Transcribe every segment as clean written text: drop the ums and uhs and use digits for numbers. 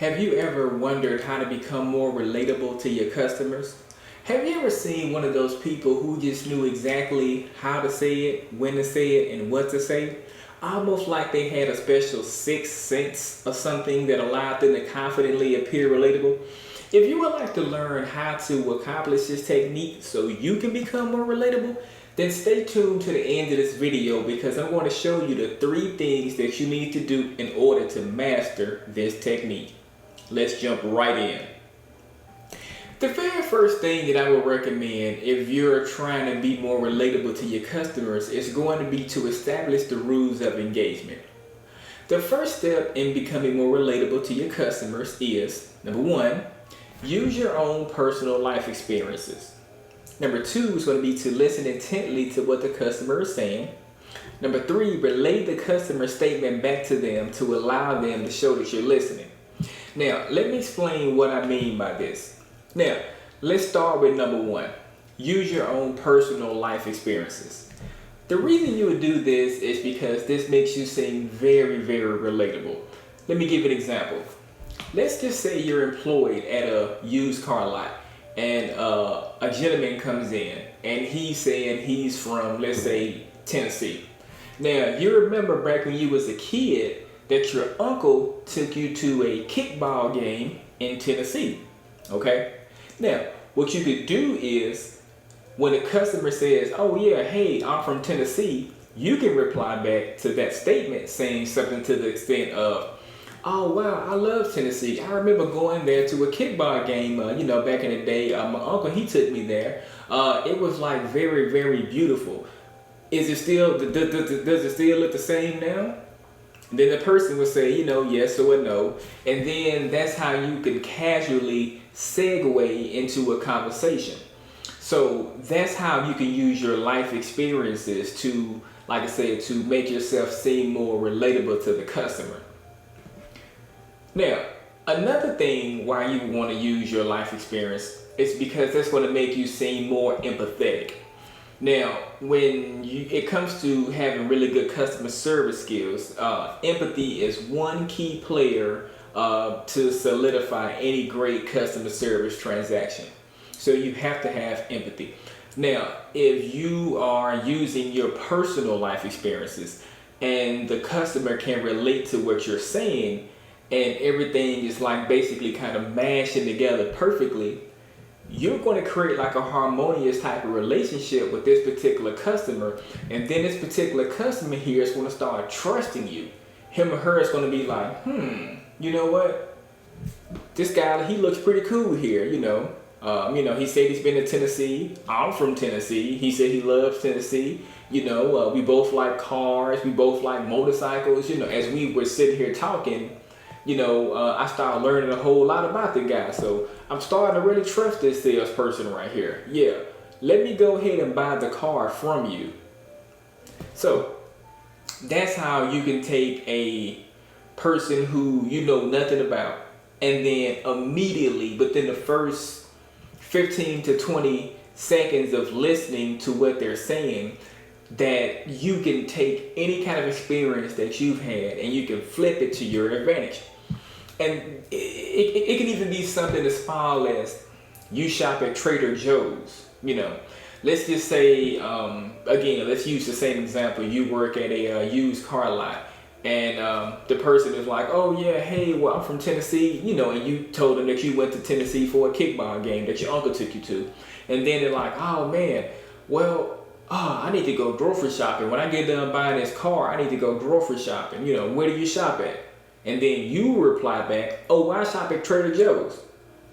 Have you ever wondered how to become more relatable to your customers? Have you ever seen one of those people who just knew exactly how to say it, when to say it, and what to say? Almost like they had a special sixth sense or something that allowed them to confidently appear relatable. If you would like to learn how to accomplish this technique so you can become more relatable, then stay tuned to the end of this video because I'm going to show you the 3 things that you need to do in order to master this technique. Let's jump right in. The very first thing that I would recommend if you're trying to be more relatable to your customers is going to be to establish the rules of engagement. The first step in becoming more relatable to your customers is, number 1, use your own personal life experiences. Number 2 is going to be to listen intently to what the customer is saying. Number 3, relay the customer statement back to them to allow them to show that you're listening. Now, let me explain what I mean by this. Now, let's start with number 1. Use your own personal life experiences. The reason you would do this is because this makes you seem very, very relatable. Let me give you an example. Let's just say you're employed at a used car lot and a gentleman comes in and he's saying he's from, let's say, Tennessee. Now, you remember back when you was a kid that your uncle took you to a kickball game in Tennessee, okay? Now, what you could do is, when a customer says, oh yeah, hey, I'm from Tennessee, you can reply back to that statement saying something to the extent of, oh wow, I love Tennessee. I remember going there to a kickball game, back in the day. My uncle, he took me there. It was like very, very beautiful. Is it still, does it still look the same now? Then the person would say, yes or no. And then that's how you can casually segue into a conversation. So that's how you can use your life experiences to, like I said, to make yourself seem more relatable to the customer. Now, another thing why you want to use your life experience is because that's going to make you seem more empathetic. Now, when it comes to having really good customer service skills, empathy is one key player to solidify any great customer service transaction. So you have to have empathy. Now, if you are using your personal life experiences and the customer can relate to what you're saying and everything is like basically kind of mashing together perfectly, you're going to create like a harmonious type of relationship with this particular customer, and then this particular customer here is going to start trusting you. Him or her is going to be like, you know what? This guy, he looks pretty cool here, he said he's been to Tennessee. I'm from Tennessee. He said he loves Tennessee. We both like cars. We both like motorcycles. As we were sitting here talking, I started learning a whole lot about the guy. So I'm starting to really trust this salesperson right here. Yeah, let me go ahead and buy the car from you. So that's how you can take a person who you know nothing about and then immediately within the first 15 to 20 seconds of listening to what they're saying, that you can take any kind of experience that you've had and you can flip it to your advantage. And it can even be something as small as you shop at Trader Joe's. Let's just say, again, let's use the same example. You work at a used car lot and the person is like, oh yeah, hey, well, I'm from Tennessee, and you told them that you went to Tennessee for a kickball game that your uncle took you to. And then they're like, oh man, well, I need to go grocery shopping. When I get done buying this car, I need to go grocery shopping. Where do you shop at? And then you reply back, oh, I shop at Trader Joe's.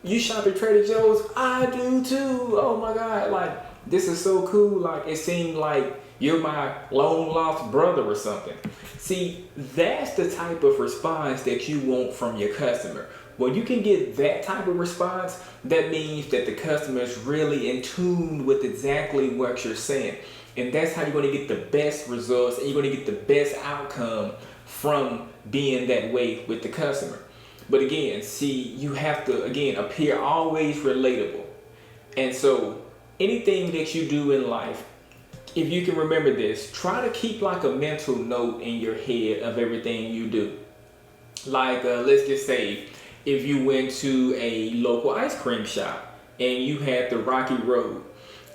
You shop at Trader Joe's? I do too. Oh my God, like, this is so cool. Like, it seemed like you're my long lost brother or something. See, that's the type of response that you want from your customer. When you can get that type of response, that means that the customer is really in tune with exactly what you're saying. And that's how you're going to get the best results and you're going to get the best outcome from being that way with the customer. But again, see, you have to, again, appear always relatable. And so anything that you do in life, if you can remember this, try to keep like a mental note in your head of everything you do. Like, let's just say if you went to a local ice cream shop and you had the rocky road,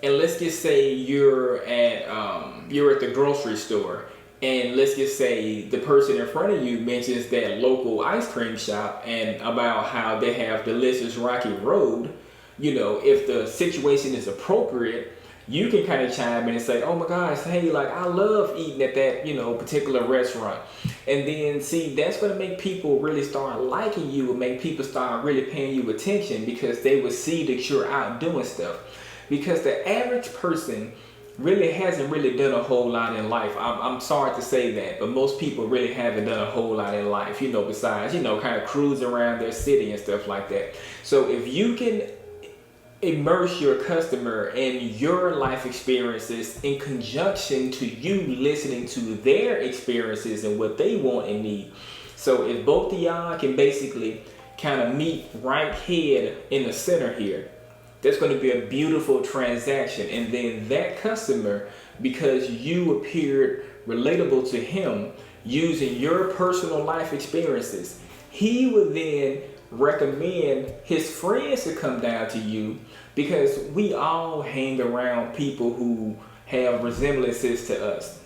and let's just say you're at the grocery store, and let's just say the person in front of you mentions that local ice cream shop and about how they have delicious rocky road. If the situation is appropriate, you can kind of chime in and say, oh my gosh, hey, like I love eating at that, particular restaurant. And then see, that's going to make people really start liking you and make people start really paying you attention, because they will see that you're out doing stuff. Because the average person really hasn't really done a whole lot in life. I'm sorry to say that, but most people really haven't done a whole lot in life, besides, kind of cruising around their city and stuff like that. So if you can immerse your customer in your life experiences in conjunction to you listening to their experiences and what they want and need. So if both of y'all can basically kind of meet right here in the center here, that's going to be a beautiful transaction. And then that customer, because you appeared relatable to him using your personal life experiences, he would then recommend his friends to come down to you, because we all hang around people who have resemblances to us.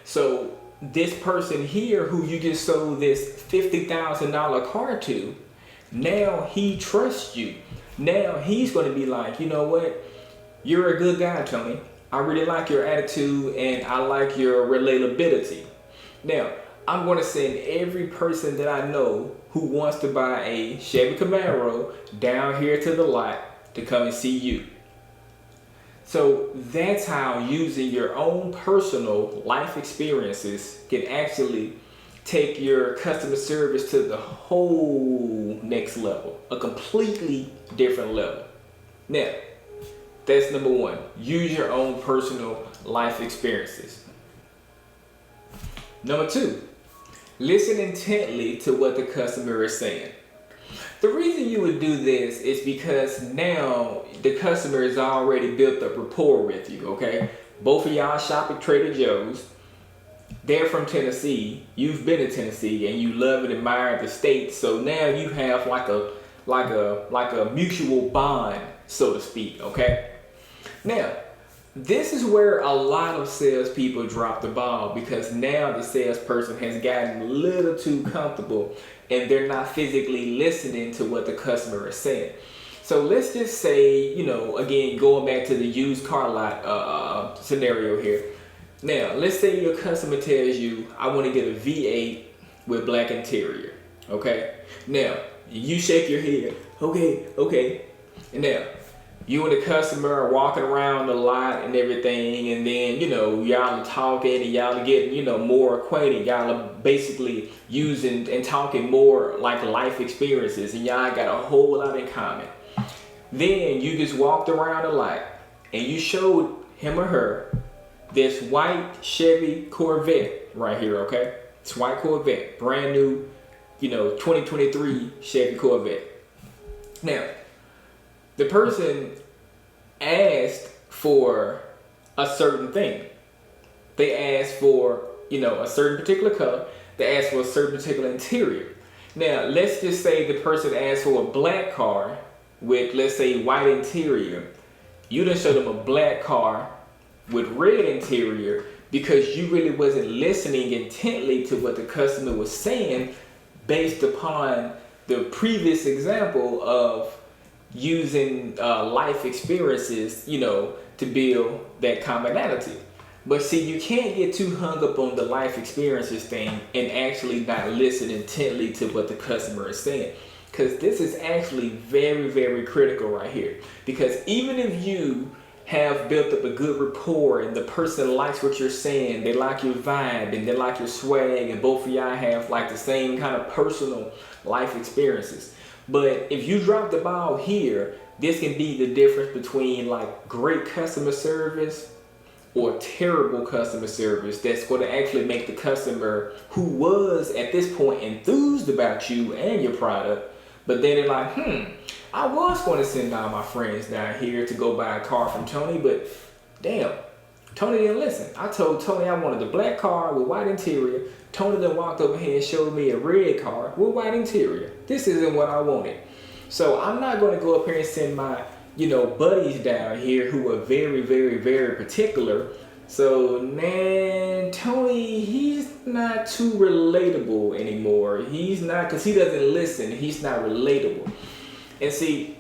So this person here who you just sold this $50,000 car to, now he trusts you. Now he's going to be like, you know what? You're a good guy, Tony. I really like your attitude and I like your relatability. Now, I'm going to send every person that I know who wants to buy a Chevy Camaro down here to the lot to come and see you. So that's how using your own personal life experiences can actually take your customer service to the whole next level, a completely different level. Now, that's number one. Use your own personal life experiences. Number two, listen intently to what the customer is saying. The reason you would do this is because now the customer has already built up rapport with you, okay? Both of y'all shop at Trader Joe's. They're from Tennessee. You've been to Tennessee and you love and admire the state. So now you have like a mutual bond, so to speak, okay? Now, this is where a lot of salespeople drop the ball, because now the salesperson has gotten a little too comfortable and they're not physically listening to what the customer is saying. So let's just say, again, going back to the used car lot scenario here. Now, let's say your customer tells you, I want to get a V8 with black interior, okay? Now, you shake your head, okay. And now, you and the customer are walking around the lot and everything, and then, y'all are talking and y'all are getting, more acquainted. Y'all are basically using and talking more like life experiences, and y'all got a whole lot in common. Then you just walked around the lot and you showed him or her this white Chevy Corvette right here, okay? It's white Corvette, brand new, 2023 Chevy Corvette. Now, the person asked for a certain thing. They asked for, a certain particular color. They asked for a certain particular interior. Now, let's just say the person asked for a black car with, let's say, white interior. You done showed them a black car with red interior because you really wasn't listening intently to what the customer was saying based upon the previous example of using life experiences, to build that commonality. But see, you can't get too hung up on the life experiences thing and actually not listen intently to what the customer is saying. Because this is actually very, very critical right here. Because even if you have built up a good rapport and the person likes what you're saying, they like your vibe and they like your swag, and both of y'all have like the same kind of personal life experiences. But if you drop the ball here, this can be the difference between like great customer service or terrible customer service that's going to actually make the customer who was at this point enthused about you and your product, but then they're like, I was going to send all my friends down here to go buy a car from Tony, but damn, Tony didn't listen. I told Tony I wanted the black car with white interior. Tony then walked over here and showed me a red car with white interior. This isn't what I wanted. So I'm not going to go up here and send my, buddies down here who are very, very, very particular. So, man, Tony, he's not too relatable anymore. He's not, because he doesn't listen. He's not relatable. And see,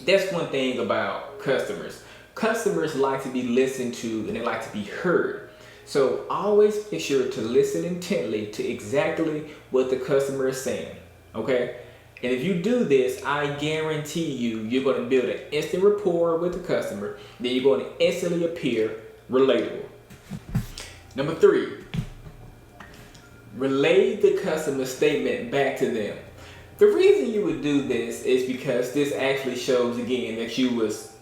that's one thing about customers. Customers like to be listened to and they like to be heard. So always make sure to listen intently to exactly what the customer is saying, okay? And if you do this, I guarantee you're going to build an instant rapport with the customer. Then you're going to instantly appear relatable. Number 3, relay the customer statement back to them. The reason you would do this is because this actually shows again that you was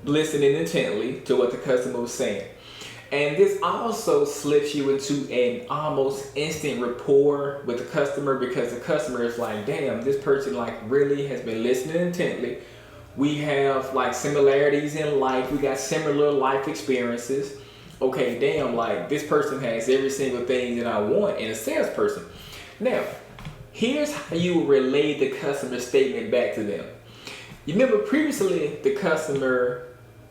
listening intently to what the customer was saying. And this also slips you into an almost instant rapport with the customer, because the customer is like, damn, this person like really has been listening intently. We have like similarities in life. We got similar life experiences. Okay, damn, like this person has every single thing that I want in a salesperson. Now, here's how you will relay the customer statement back to them. You remember previously the customer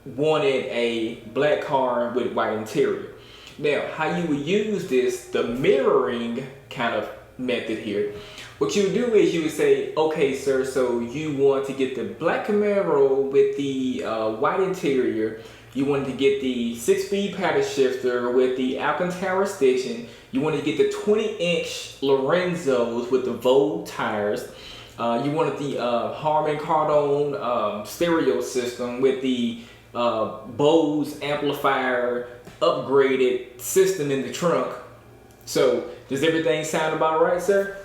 wanted a black car with white interior. Now, how you would use this, the mirroring kind of method here, what you would do is you would say, okay, sir, so you want to get the black Camaro with the white interior. You wanted to get the 6-speed paddle shifter with the Alcantara stitching. You wanted to get the 20-inch Lorenzos with the Vogue tires. You wanted the Harman Kardon stereo system with the Bose amplifier upgraded system in the trunk. So does everything sound about right, sir?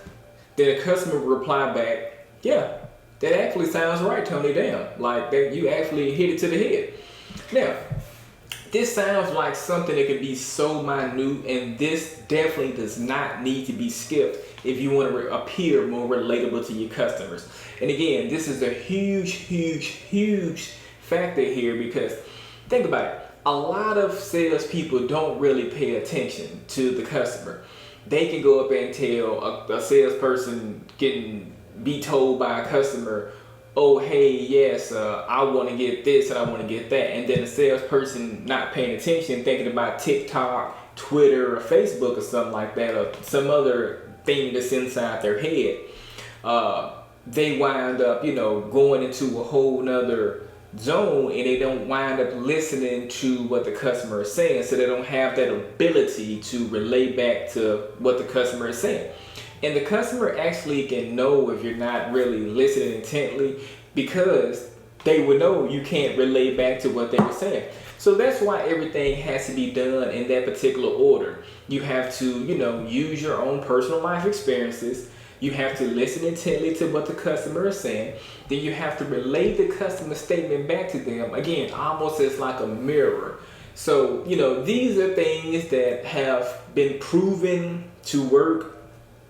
Then the customer will reply back, yeah, that actually sounds right, Tony. Damn, like that, you actually hit it to the head. Now, this sounds like something that could be so minute, and this definitely does not need to be skipped if you want to appear more relatable to your customers. And again, this is a huge, huge, huge factor here, because think about it. A lot of salespeople don't really pay attention to the customer. They can go up and tell a salesperson be told by a customer, oh, hey, yes, I want to get this and I want to get that. And then the salesperson not paying attention, thinking about TikTok, Twitter, or Facebook or something like that, or some other thing that's inside their head. They wind up, going into a whole nother zone, and they don't wind up listening to what the customer is saying. So they don't have that ability to relay back to what the customer is saying. And the customer actually can know if you're not really listening intently, because they would know you can't relay back to what they were saying. So that's why everything has to be done in that particular order. You have to, use your own personal life experiences. You have to listen intently to what the customer is saying. Then you have to relay the customer statement back to them. Again, almost as like a mirror. So, these are things that have been proven to work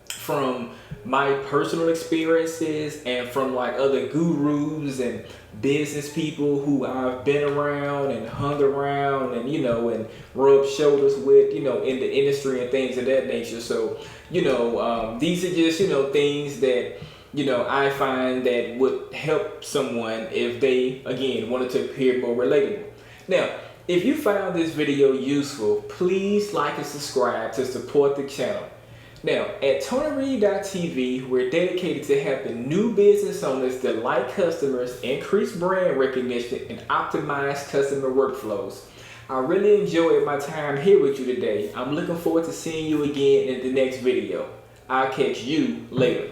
from my personal experiences and from like other gurus and business people who I've been around and hung around and and rubbed shoulders with in the industry and things of that nature. So these are just things that I find that would help someone if they again wanted to appear more relatable. Now, if you found this video useful, please like and subscribe to support the channel. Now, at TonyReed.tv, we're dedicated to helping new business owners delight customers, increase brand recognition, and optimize customer workflows. I really enjoyed my time here with you today. I'm looking forward to seeing you again in the next video. I'll catch you later.